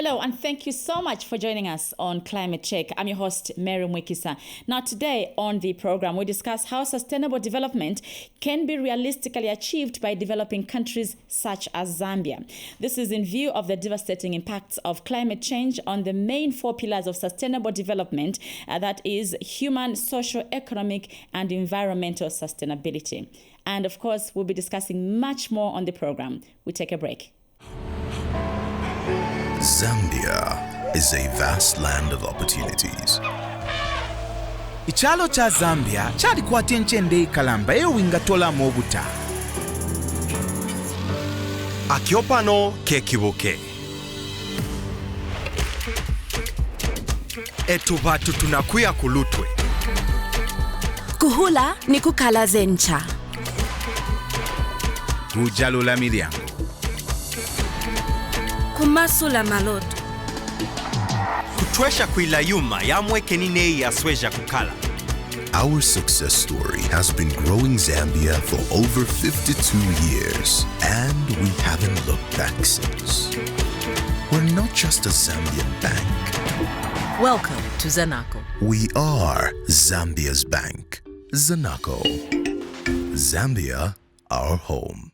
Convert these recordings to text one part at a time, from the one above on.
Hello, and thank you so much for joining us on Climate Check. I'm your host, Mary Mwikisa. Now, today on the program, we discuss how sustainable development can be realistically achieved by developing countries such as Zambia. This is in view of the devastating impacts of climate change on the main four pillars of sustainable development, that is human, social, economic, and environmental sustainability. And of course, we'll be discussing much more on the program. We take a break. Zambia is a vast land of opportunities. Ichalo cha Zambia chali kwa tenchende kalamba winga mobuta. Akiopano ke kibuke. Etubatu tunakuya kulutwe. Kuhula ni kukala zencha. Ujalo la miliango. Kumasula maloto. Kutwesha kuilayuma yamweke nine yasweja kukala. Our success story has been growing Zambia for over 52 years, and we haven't looked back since. We're not just a Zambian bank. Welcome to Zanaco. We are Zambia's bank. Zanaco. Zambia, our home.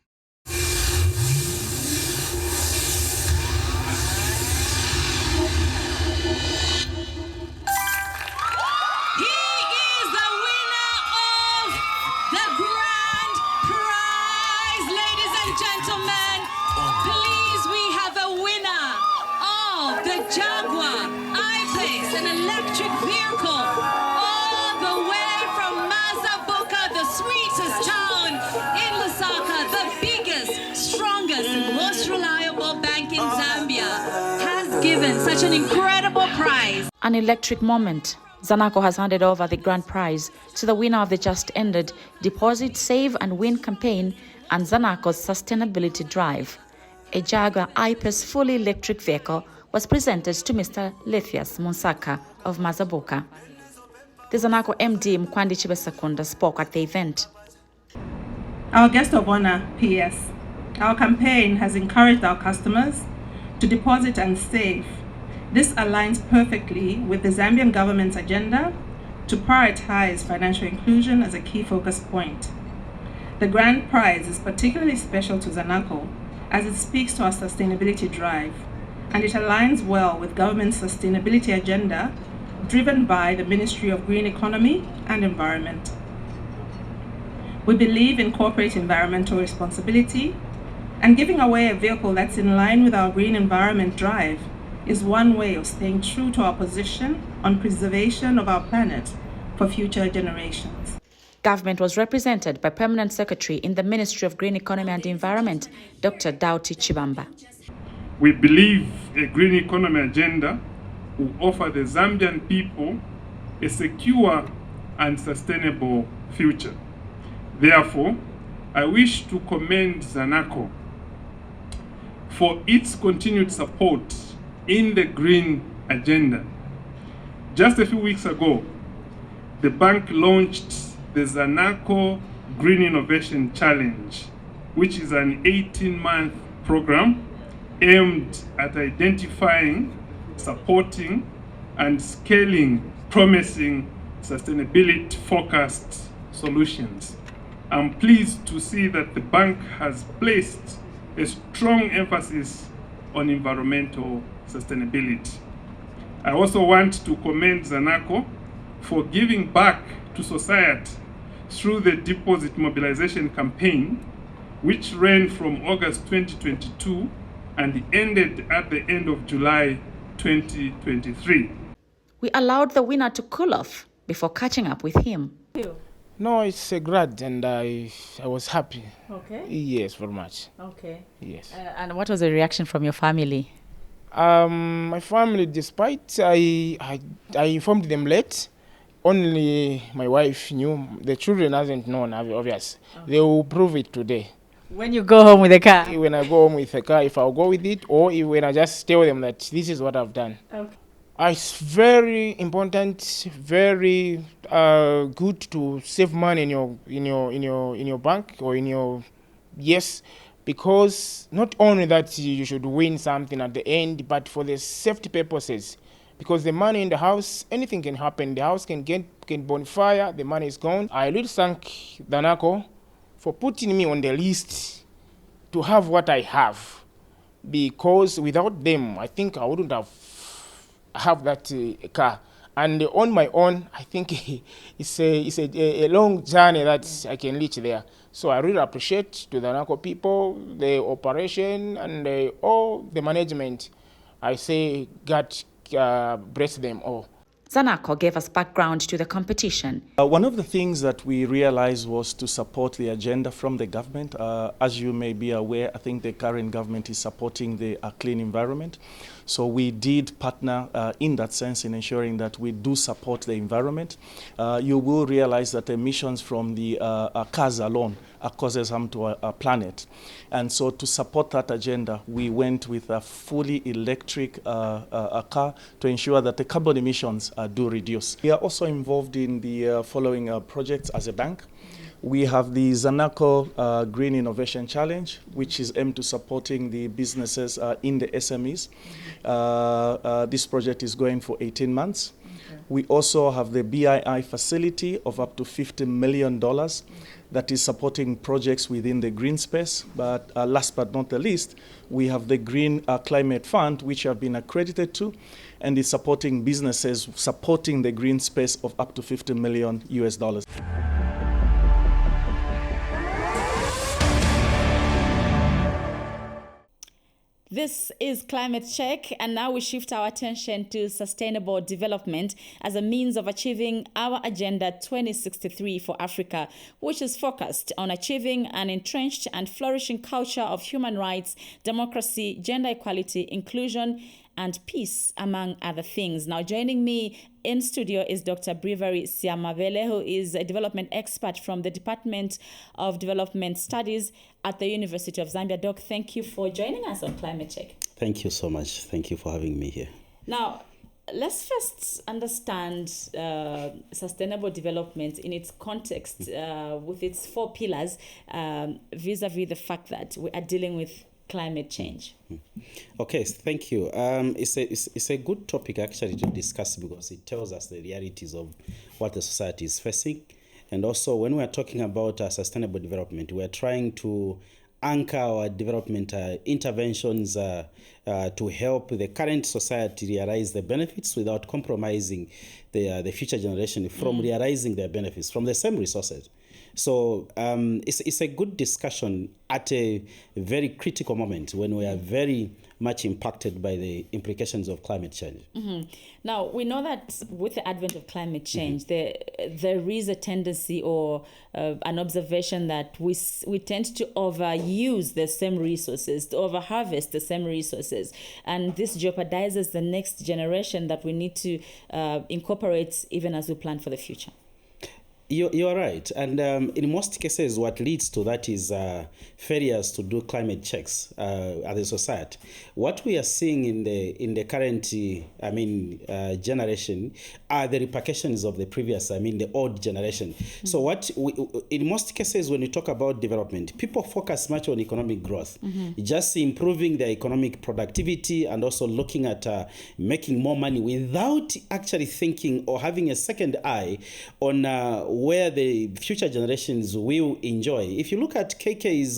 Such an incredible prize. An electric moment. Zanaco has handed over the grand prize to the winner of the just ended Deposit, Save and Win campaign and Zanaco's sustainability drive. A Jaguar I-Pace fully electric vehicle was presented to Mr. Lethias Munsaka of Mazaboka. The Zanaco MD Mkwandi Chibesakunda spoke at the event. Our guest of honor, PS. Our campaign has encouraged our customers to deposit and save. This aligns perfectly with the Zambian government's agenda to prioritize financial inclusion as a key focus point. The grand prize is particularly special to Zanaco as it speaks to our sustainability drive, and it aligns well with government's sustainability agenda driven by the Ministry of Green Economy and Environment. We believe in corporate environmental responsibility, and giving away a vehicle that's in line with our green environment drive is one way of staying true to our position on preservation of our planet for future generations. Government was represented by Permanent Secretary in the Ministry of Green Economy and Environment, Dr. Dauti Chibamba. We believe a green economy agenda will offer the Zambian people a secure and sustainable future. Therefore, I wish to commend Zanaco for its continued support in the green agenda. Just a few weeks ago, the bank launched the Zanaco Green Innovation Challenge, which is an 18-month program aimed at identifying, supporting, and scaling promising sustainability-focused solutions. I'm pleased to see that the bank has placed a strong emphasis on environmental sustainability. I also want to commend Zanaco for giving back to society through the deposit mobilization campaign, which ran from August 2022 and ended at the end of July 2023. We allowed the winner to cool off before catching up with him. No, it's a grad and I was happy. Okay. Yes, very much. Okay. Yes. And what was the reaction from your family? My family, despite I informed them late, only my wife knew. The children hasn't known, obvious. Okay. They will prove it today. When you go home with the car? When I go home with the car, if I'll go with it, or when I just tell them that this is what I've done. Okay. It's very important, very good to save money in your bank or in your because not only that you should win something at the end, but for the safety purposes. Because the money in the house, anything can happen. The house can burn fire, the money is gone. I really thank Danako for putting me on the list to have what I have. Because without them, I think I wouldn't have that car. And on my own, I think it's a long journey that I can reach there. So I really appreciate to the Danako people, the operation, and all the management. I say God bless them all. Zanako gave us background to the competition. One of the things that we realized was to support the agenda from the government. As you may be aware, I think the current government is supporting the clean environment. So we did partner in that sense in ensuring that we do support the environment. You will realize that emissions from the cars alone causes harm to our planet. And so to support that agenda, we went with a fully electric car to ensure that the carbon emissions do reduce. We are also involved in the following projects as a bank. We have the Zanako Green Innovation Challenge, which is aimed to supporting the businesses in the SMEs. This project is going for 18 months. Okay. We also have the BII facility of up to $50 million that is supporting projects within the green space. But last but not the least, we have the Green Climate Fund, which have been accredited to, and is supporting businesses supporting the green space of up to $50 million US. This is Climate Check, and now we shift our attention to sustainable development as a means of achieving our Agenda 2063 for Africa, which is focused on achieving an entrenched and flourishing culture of human rights, democracy, gender equality, inclusion, and peace, among other things. Now, joining me in studio is Dr. Bravery Siamavele, who is a development expert from the Department of Development Studies at the University of Zambia. Doc, thank you for joining us on Climate Check. Thank you so much. Thank you for having me here. Now, let's first understand sustainable development in its context with its 4 pillars vis-a-vis the fact that we are dealing with climate change. Okay, thank you. It's a good topic actually to discuss because it tells us the realities of what the society is facing. And also when we are talking about sustainable development, we are trying to anchor our development interventions to help the current society realize the benefits without compromising the future generation from realizing their benefits from the same resources. So it's a good discussion at a very critical moment when we are very much impacted by the implications of climate change. Mm-hmm. Now, we know that with the advent of climate change, there is a tendency or an observation that we tend to overuse the same resources, to overharvest the same resources. And this jeopardizes the next generation that we need to incorporate even as we plan for the future. You are right, and in most cases, what leads to that is failures to do climate checks as a society. What we are seeing in the current, generation, are the repercussions of the previous, the old generation. Mm-hmm. So in most cases, when we talk about development, people focus much on economic growth, just improving their economic productivity, and also looking at making more money without actually thinking or having a second eye on where the future generations will enjoy. If you look at KK's,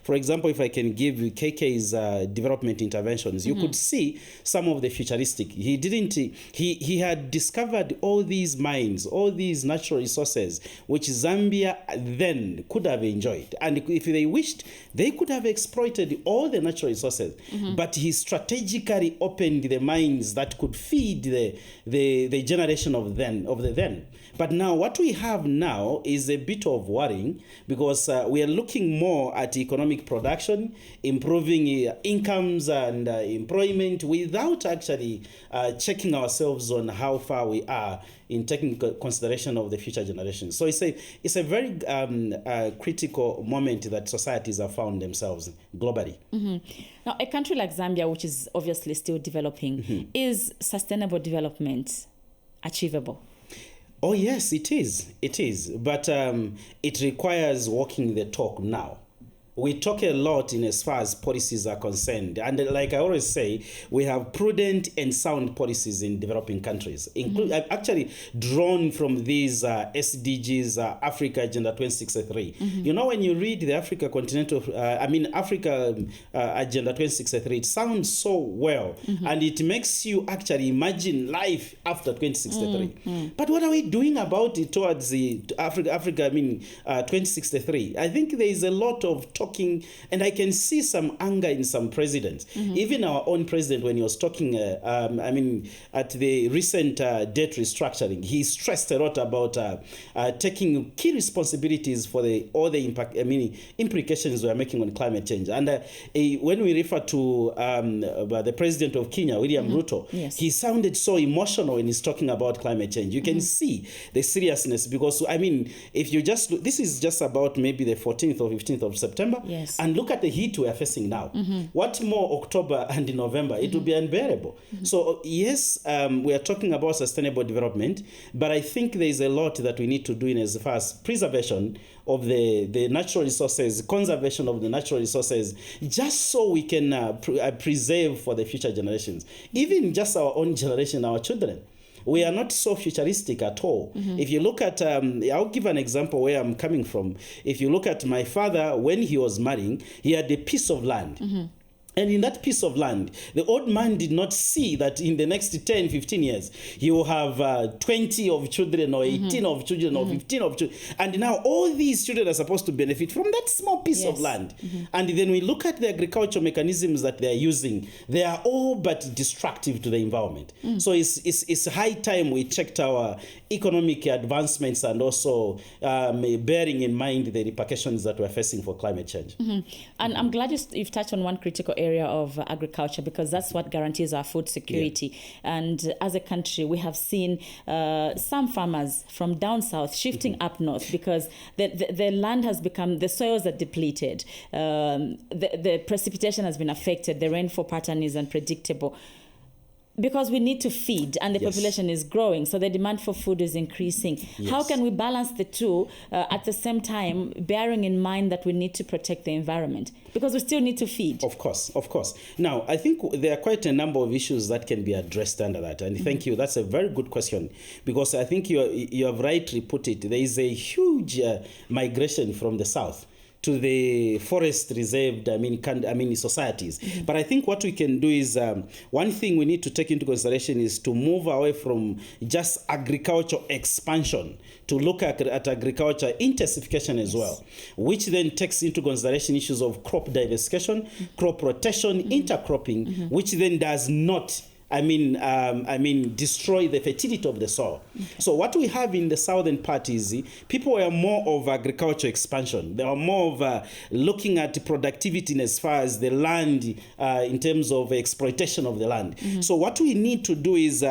for example, if I can give you KK's development interventions, you could see some of the futuristic. He had discovered all these mines, all these natural resources, which Zambia then could have enjoyed. And if they wished, they could have exploited all the natural resources. But he strategically opened the mines that could feed the generation of the then. But now what we have now is a bit of worrying because we are looking more at economic production, improving incomes and employment without actually checking ourselves on how far we are in taking consideration of the future generations. So it's a very critical moment that societies have found themselves globally. Now, a country like Zambia, which is obviously still developing, is sustainable development achievable? Oh, yes, it is. It is. But it requires walking the talk now. we talk a lot in as far as policies are concerned. And like I always say, we have prudent and sound policies in developing countries. I've actually drawn from these SDGs, Africa Agenda 2063. You know, when you read the Africa Africa Agenda 2063, it sounds so well. And it makes you actually imagine life after 2063. But what are we doing about it towards the Africa 2063? I think there is a lot of talking, and I can see some anger in some presidents. Even our own president, when he was talking, at the recent debt restructuring, he stressed a lot about taking key responsibilities for all the implications we are making on climate change. And when we refer to the president of Kenya, William Ruto, Yes. he sounded so emotional when he's talking about climate change. You can see the seriousness, because if you just look, this is just about maybe the 14th or 15th of September. Yes. And look at the heat we are facing now. What more October and November? It will be unbearable. So yes, we are talking about sustainable development, but I think there is a lot that we need to do in as far as preservation of the natural resources, conservation of the natural resources, just so we can preserve for the future generations, even just our own generation, our children. We are not so futuristic at all. If you look at, I'll give an example where I'm coming from. If you look at my father, when he was marrying, he had a piece of land. And in that piece of land, the old man did not see that in the next 10, 15 years, he will have 20 of children or 18 of children or 15 of children. And now all these children are supposed to benefit from that small piece of land. And then we look at the agricultural mechanisms that they are using. They are all but destructive to the environment. So it's high time we checked our economic advancements and also bearing in mind the repercussions that we're facing for climate change. And I'm glad you've touched on one critical area of agriculture, because that's what guarantees our food security. And as a country, we have seen some farmers from down south shifting up north, because the land has become, the soils are depleted, the precipitation has been affected, the rainfall pattern is unpredictable. Because we need to feed, and the population is growing, so the demand for food is increasing. How can we balance the two at the same time, bearing in mind that we need to protect the environment? Because we still need to feed. Of course. Now, I think there are quite a number of issues that can be addressed under that. And thank you. That's a very good question, because I think you have rightly put it. There is a huge migration from the south to the forest reserved societies. But I think what we can do is one thing we need to take into consideration is to move away from just agricultural expansion to look at agriculture intensification as well, which then takes into consideration issues of crop diversification, crop rotation, intercropping, which then does not destroy the fertility of the soil. So what we have in the southern part is people were more of agriculture expansion. They were more of looking at productivity in as far as the land, in terms of exploitation of the land. So what we need to do is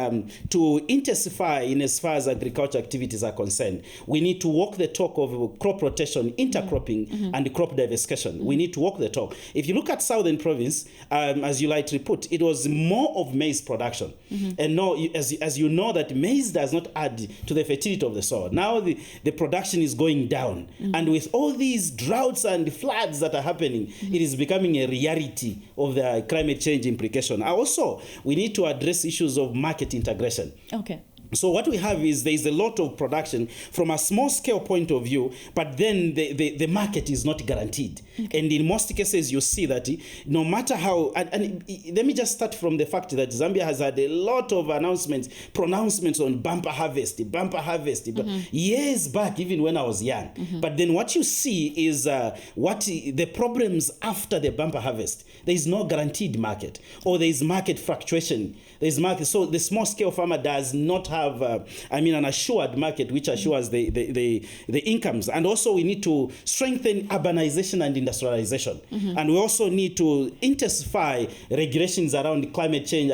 to intensify in as far as agriculture activities are concerned. We need to walk the talk of crop rotation, intercropping, and crop diversification. We need to walk the talk. If you look at southern province, as you rightly put, it was more of maize production. And now, as you know, that maize does not add to the fertility of the soil. Now the production is going down. And with all these droughts and floods that are happening, it is becoming a reality of the climate change implication. Also, we need to address issues of market integration. Okay. So what we have is there is a lot of production from a small scale point of view, but then the market is not guaranteed. And in most cases, you see that no matter how, and let me just start from the fact that Zambia has had a lot of pronouncements on bumper harvest, years back, even when I was young. But then what you see is the problems after the bumper harvest. There is no guaranteed market, or there is market fluctuation. So the small scale farmer does not have an assured market which assures the incomes. And also we need to strengthen urbanization and industrialization. And we also need to intensify regulations around climate change,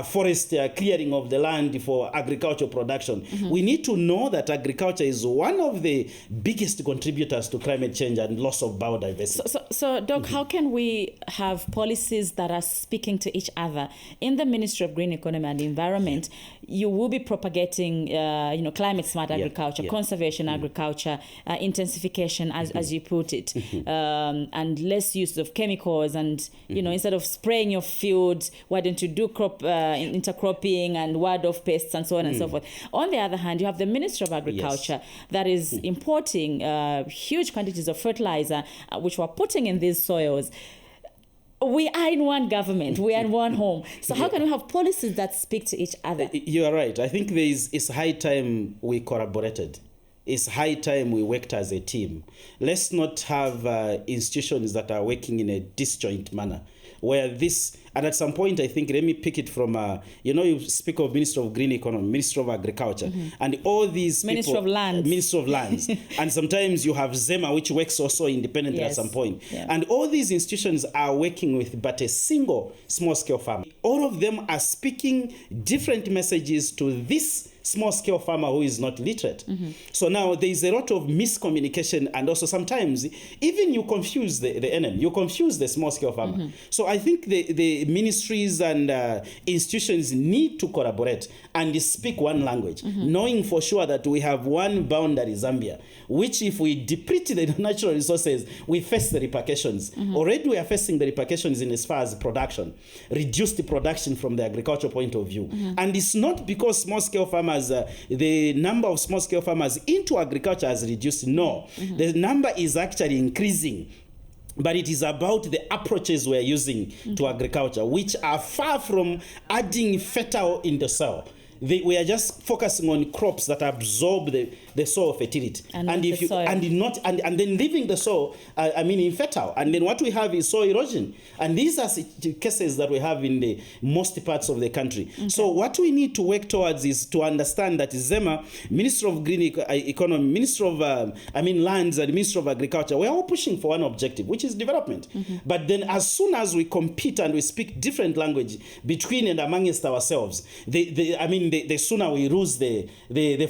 forest clearing of the land for agricultural production. We need to know that agriculture is one of the biggest contributors to climate change and loss of biodiversity. So Doc, how can we have policies that are speaking to each other in the Ministry of of Green Economy and Environment, you will be propagating, climate smart agriculture, conservation agriculture, intensification, as you put it, and less use of chemicals. And instead of spraying your field, why don't you do crop intercropping and ward off pests and so on and so forth. On the other hand, you have the Ministry of Agriculture that is importing huge quantities of fertilizer, which we're putting in these soils. We are in one government. We are in one home. So how can we have policies that speak to each other? You are right. I think it's high time we collaborated. It's high time we worked as a team. Let's not have institutions that are working in a disjoint manner, where this, and at some point, I think, let me pick it from, you speak of Minister of Green Economy, Minister of Agriculture, and all these Minister people, of Lands. Minister of Lands. And sometimes you have ZEMA, which works also independently at some point. Yeah. And all these institutions are working with but a single small-scale farmer. All of them are speaking different messages to this small-scale farmer who is not literate. So now there is a lot of miscommunication, and also sometimes even you confuse the enemy, you confuse the small-scale farmer. So I think the ministries and institutions need to collaborate and speak one language, knowing for sure that we have one boundary, Zambia, which if we deplete the natural resources, we face the repercussions. Already we are facing the repercussions in as far as production, reduced production from the agricultural point of view. And it's not because small-scale farmers, the number of small-scale farmers into agriculture has reduced. No, the number is actually increasing. But it is about the approaches we're using to agriculture, which are far from adding fertile in the soil. We are just focusing on crops that absorb the soil fertility, and then leaving the soil, infertile. And then what we have is soil erosion, and these are cases that we have in the most parts of the country. So what we need to work towards is to understand that ZEMA, Minister of Green Economy, Minister of Lands, and Minister of Agriculture, we are all pushing for one objective, which is development. But then as soon as we compete and we speak different language between and amongst ourselves, the sooner we lose the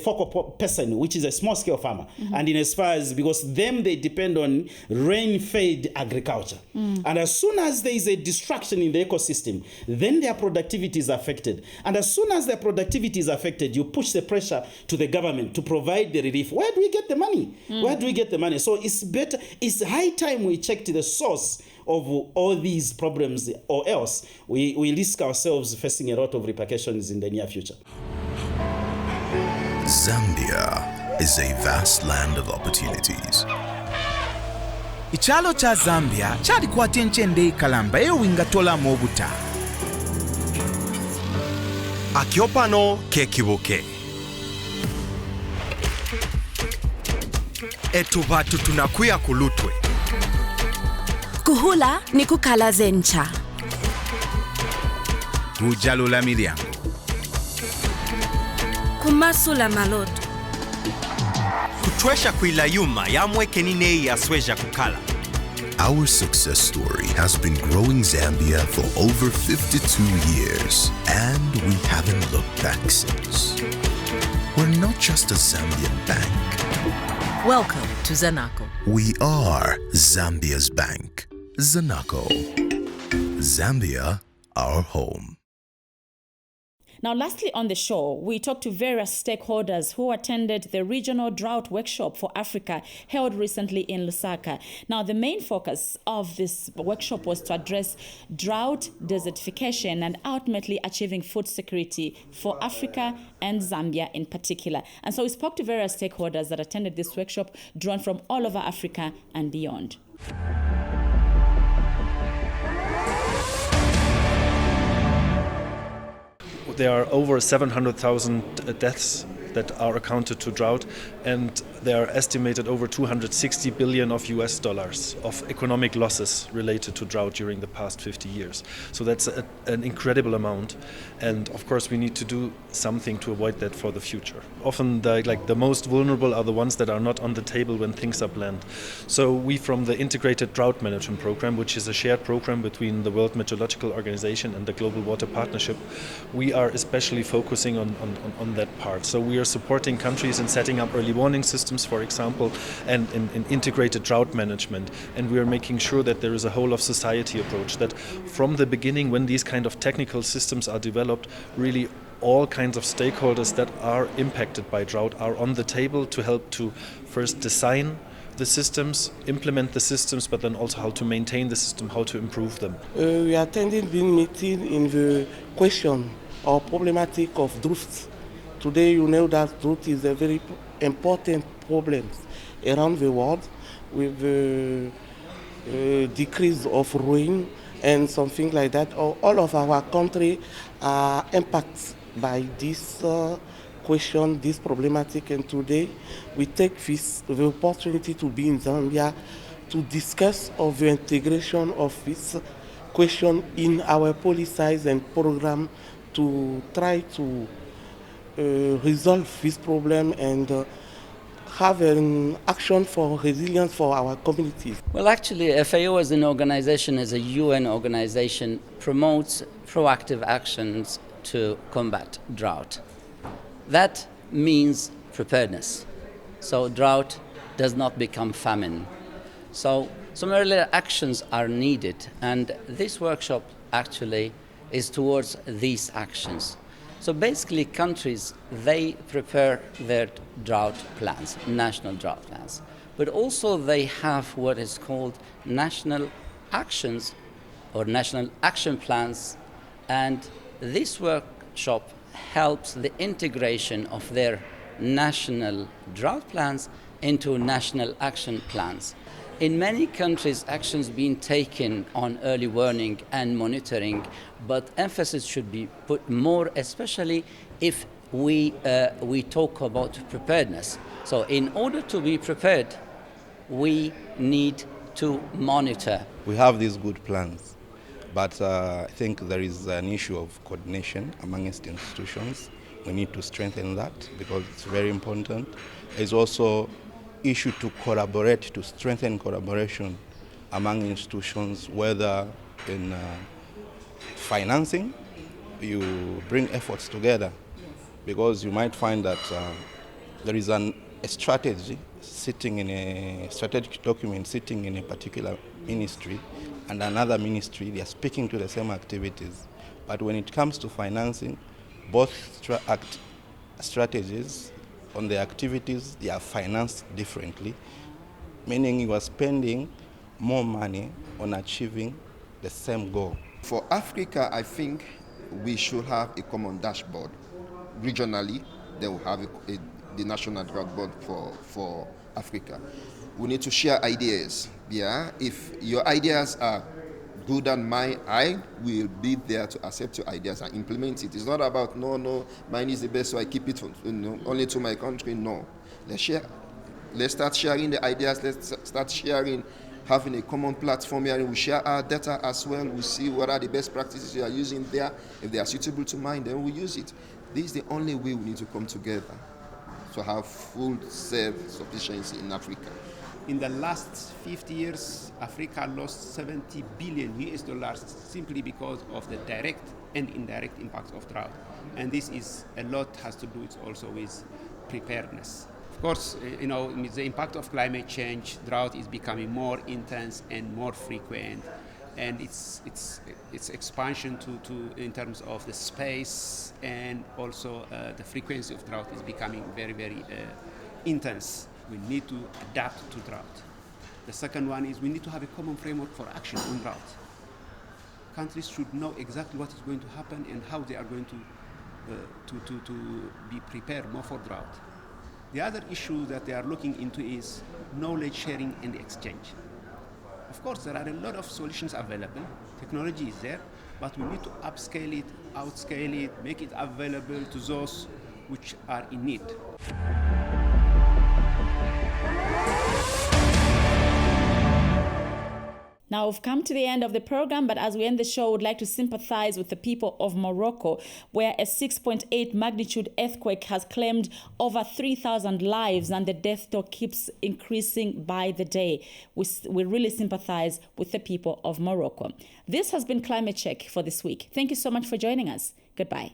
focal person, which is a small-scale farmer. And in as far as, because them, they depend on rain-fed agriculture. And as soon as there is a destruction in the ecosystem, then their productivity is affected. And as soon as their productivity is affected, you push the pressure to the government to provide the relief. Where do we get the money? Where do we get the money? So it's high time we checked the source of all these problems, or else we risk ourselves facing a lot of repercussions in the near future. Zambia is a vast land of opportunities. Ichalo cha Zambia chali kwa tenchende ikalamba ewingatola mobuta. Akiopano kekibuke. Etubatu tunakuya kulutwe. Kuhula ni kukala zencha. Kujalula milyango. Kumasula maloto. Kutwesha kuilayuma yamweke nine yasweja kukala. Our success story has been growing Zambia for over 52 years, and we haven't looked back since. We're not just a Zambian bank. Welcome to Zanaco. We are Zambia's bank. Zanaco. Zambia, our home. Now, lastly on the show, we talked to various stakeholders who attended the Regional Drought Workshop for Africa held recently in Lusaka. Now, the main focus of this workshop was to address drought, desertification, and ultimately achieving food security for Africa and Zambia in particular. And so we spoke to various stakeholders that attended this workshop, drawn from all over Africa and beyond. There are over 700,000 deaths that are accounted to drought, and there are estimated over 260 billion of US dollars of economic losses related to drought during the past 50 years. So that's an incredible amount, and of course we need to do something to avoid that for the future. Often the most vulnerable are the ones that are not on the table when things are planned. So we, from the Integrated Drought Management Program, which is a shared program between the World Meteorological Organization and the Global Water Partnership, we are especially focusing on that part. So we are supporting countries in setting up early warning systems, for example, and in integrated drought management. And we are making sure that there is a whole of society approach, that from the beginning, when these kind of technical systems are developed, really all kinds of stakeholders that are impacted by drought are on the table to help to first design the systems, implement the systems, but then also how to maintain the system, how to improve them. We attended the meeting in the question or problematic of drought. Today you know that drought is a very important problem around the world, with the decrease of rain and something like that. All of our country are impacted by this question, this problematic, and today we take the opportunity to be in Zambia to discuss of the integration of this question in our policies and program to try to resolve this problem and have an action for resilience for our communities. Well, actually, FAO as an organization, as a UN organization, promotes proactive actions to combat drought. That means preparedness. So drought does not become famine. So some earlier actions are needed, and this workshop actually is towards these actions. So basically countries, they prepare their drought plans, national drought plans, but also they have what is called national actions or national action plans, and this workshop helps the integration of their national drought plans into national action plans. In many countries, actions being taken on early warning and monitoring, but emphasis should be put more, especially if we talk about preparedness. So in order to be prepared, we need to monitor. We have these good plans, but I think there is an issue of coordination amongst institutions. We need to strengthen that because it's very important. There's also issue to collaborate, to strengthen collaboration among institutions, whether in financing, you bring efforts together, because you might find that there is a strategy sitting in a strategic document sitting in a particular ministry, and another ministry, they are speaking to the same activities. But when it comes to financing, both strategies on the activities, they are financed differently, meaning you are spending more money on achieving the same goal. For Africa, I think we should have a common dashboard. Regionally, then we'll have the national drought board for Africa. We need to share ideas. Yeah, if your ideas are good than mine, I will be there to accept your ideas and implement it. It's not about no, mine is the best, so I keep it only to my country. No, let's share. Let's start sharing the ideas. Let's start sharing, having a common platform here, and we share our data as well. We see what are the best practices we are using there. If they are suitable to mine, then we use it. This is the only way we need to come together to have full self-sufficiency in Africa. In the last 50 years, Africa lost 70 billion US dollars simply because of the direct and indirect impacts of drought. And this is a lot has to do also with preparedness. Of course, the impact of climate change, drought is becoming more intense and more frequent, and its expansion to in terms of the space and also the frequency of drought is becoming very, very intense. We need to adapt to drought. The second one is we need to have a common framework for action on drought. Countries should know exactly what is going to happen and how they are going to be prepared more for drought. The other issue that they are looking into is knowledge sharing and exchange. Of course, there are a lot of solutions available. Technology is there, but we need to upscale it, outscale it, make it available to those which are in need. Now we've come to the end of the program, but as we end the show, I would like to sympathize with the people of Morocco, where a 6.8 magnitude earthquake has claimed over 3,000 lives and the death toll keeps increasing by the day. We really sympathize with the people of Morocco. This has been Climate Check for this week. Thank you so much for joining us. Goodbye.